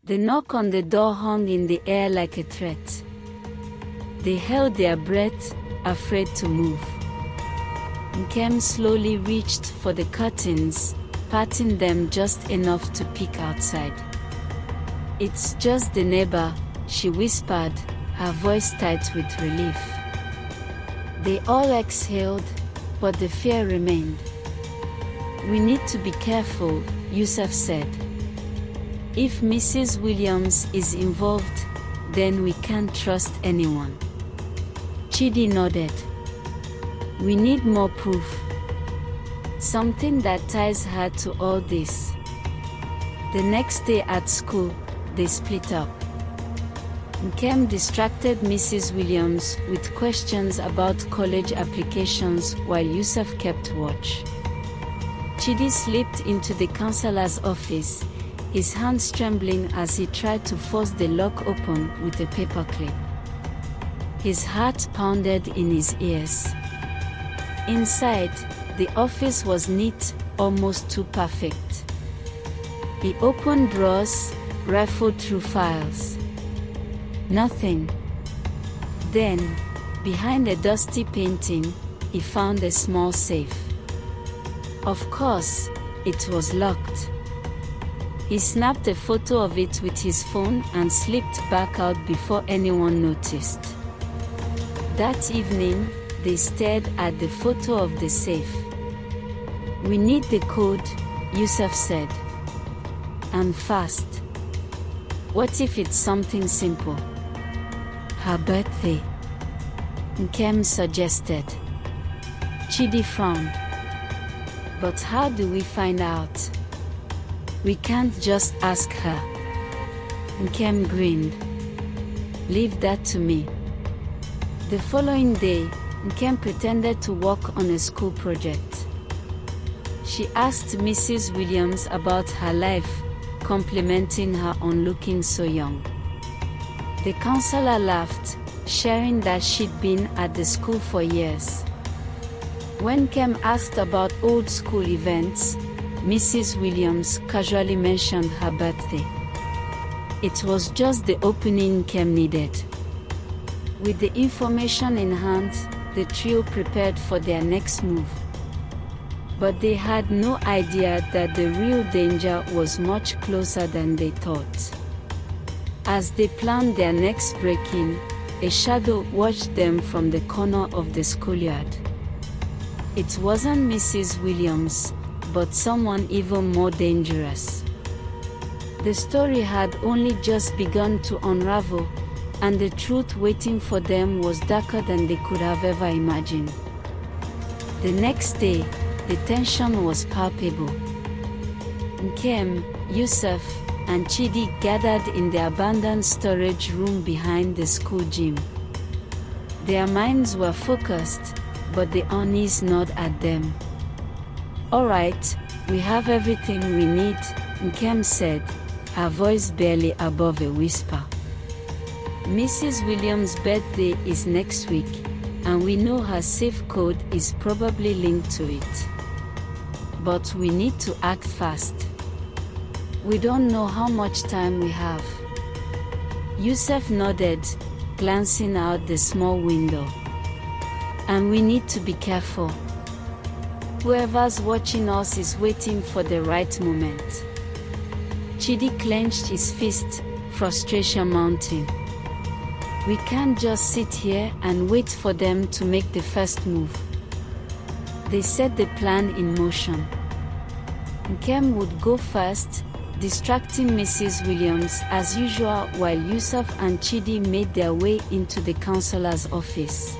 The knock on the door hung in the air like a threat. They held their breath, afraid to move. Nkem slowly reached for the curtains, parting them just enough to peek outside. "It's just the neighbor," she whispered, her voice tight with relief. They all exhaled, but the fear remained. "We need to be careful," Yusuf said. "If Mrs. Williams is involved, then we can't trust anyone." Chidi nodded. "We need more proof. Something that ties her to all this." The next day at school, they split up. Nkem distracted Mrs. Williams with questions about college applications while Yusuf kept watch. Chidi slipped into the counselor's office, his hands trembling as he tried to force the lock open with a paperclip. His heart pounded in his ears. Inside, the office was neat, almost too perfect. He opened drawers, rifled through files. Nothing. Then, behind a dusty painting, he found a small safe. Of course, it was locked. He snapped a photo of it with his phone and slipped back out before anyone noticed. That evening, they stared at the photo of the safe. "We need the code," Yusuf said. "And fast. What if it's something simple? Her birthday," Nkem suggested. Chidi frowned. "But how do we find out? We can't just ask her." Nkem grinned. "Leave that to me." The following day, Nkem pretended to work on a school project. She asked Mrs. Williams about her life, complimenting her on looking so young. The counselor laughed, sharing that she'd been at the school for years. When Nkem asked about old school events, Mrs. Williams casually mentioned her birthday. It was just the opening Nkem needed. With the information in hand, the trio prepared for their next move. But they had no idea that the real danger was much closer than they thought. As they planned their next break-in, a shadow watched them from the corner of the schoolyard. It wasn't Mrs. Williams, but someone even more dangerous. The story had only just begun to unravel, and the truth waiting for them was darker than they could have ever imagined. The next day, the tension was palpable. Nkem, Yusuf, and Chidi gathered in the abandoned storage room behind the school gym. Their minds were focused, but the unease gnawed at them. "All right, we have everything we need," Nkem said, her voice barely above a whisper. "Mrs. Williams' birthday is next week, and we know her safe code is probably linked to it. But we need to act fast. We don't know how much time we have." Yusuf nodded, glancing out the small window. "And we need to be careful. Whoever's watching us is waiting for the right moment." Chidi clenched his fist, frustration mounting. "We can't just sit here and wait for them to make the first move." They set the plan in motion. Nkem would go first, distracting Mrs. Williams as usual, while Yusuf and Chidi made their way into the counselor's office.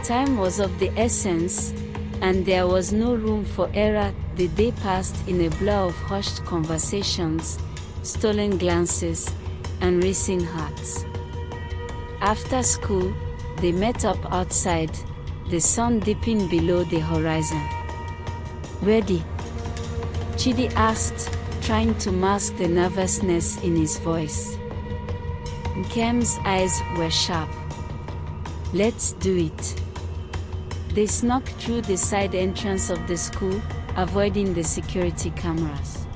Time was of the essence, and there was no room for error. The day passed in a blur of hushed conversations, stolen glances, and racing hearts. After school, they met up outside, the sun dipping below the horizon. "Ready?" Chidi asked, trying to mask the nervousness in his voice. Nkem's eyes were sharp. "Let's do it." They snuck through the side entrance of the school, avoiding the security cameras.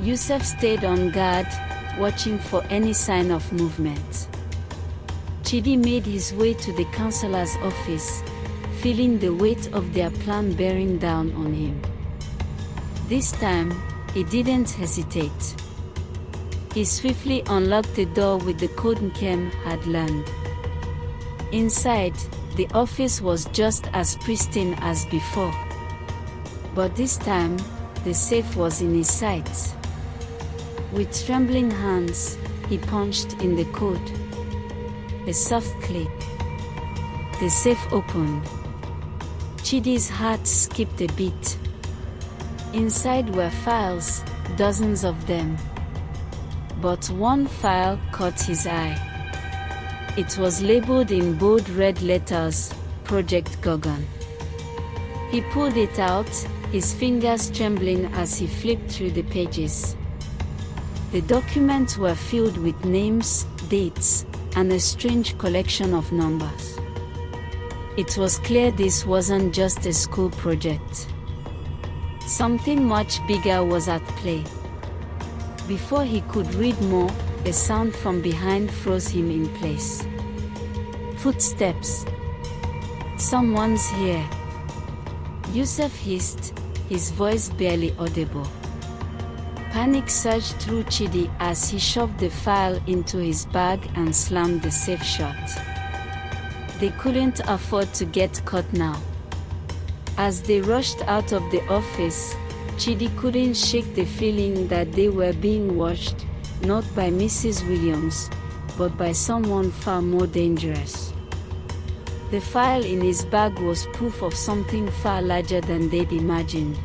Yusuf stayed on guard, watching for any sign of movement. Chidi made his way to the counselor's office, feeling the weight of their plan bearing down on him. This time, he didn't hesitate. He swiftly unlocked the door with the code Nkem had learned. Inside, the office was just as pristine as before. But this time, the safe was in his sights. With trembling hands, he punched in the code. A soft click. The safe opened. Chidi's heart skipped a beat. Inside were files, dozens of them. But one file caught his eye. It was labeled in bold red letters, Project Gorgon. He pulled it out, his fingers trembling as he flipped through the pages. The documents were filled with names, dates, and a strange collection of numbers. It was clear this wasn't just a school project. Something much bigger was at play. Before he could read more, a sound from behind froze him in place. Footsteps. Someone's here. Yusuf hissed, his voice barely audible. Panic surged through Chidi as he shoved the file into his bag and slammed the safe shut. They couldn't afford to get caught now. As they rushed out of the office, Chidi couldn't shake the feeling that they were being watched, not by Mrs. Williams, but by someone far more dangerous. The file in his bag was proof of something far larger than they'd imagined.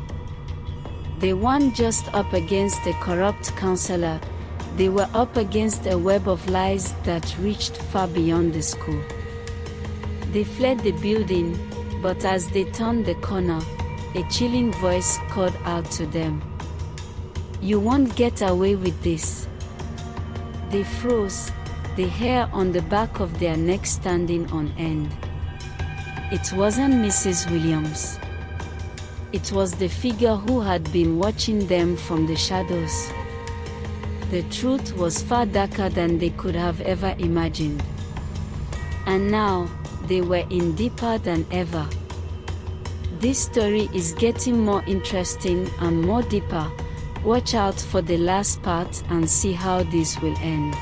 They weren't just up against a corrupt counselor, they were up against a web of lies that reached far beyond the school. They fled the building, but as they turned the corner, a chilling voice called out to them. "You won't get away with this." They froze, the hair on the back of their necks standing on end. It wasn't Mrs. Williams. It was the figure who had been watching them from the shadows. The truth was far darker than they could have ever imagined. And now, they were in deeper than ever. This story is getting more interesting and more deeper. Watch out for the last part and see how this will end.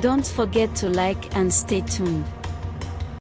Don't forget to like and stay tuned.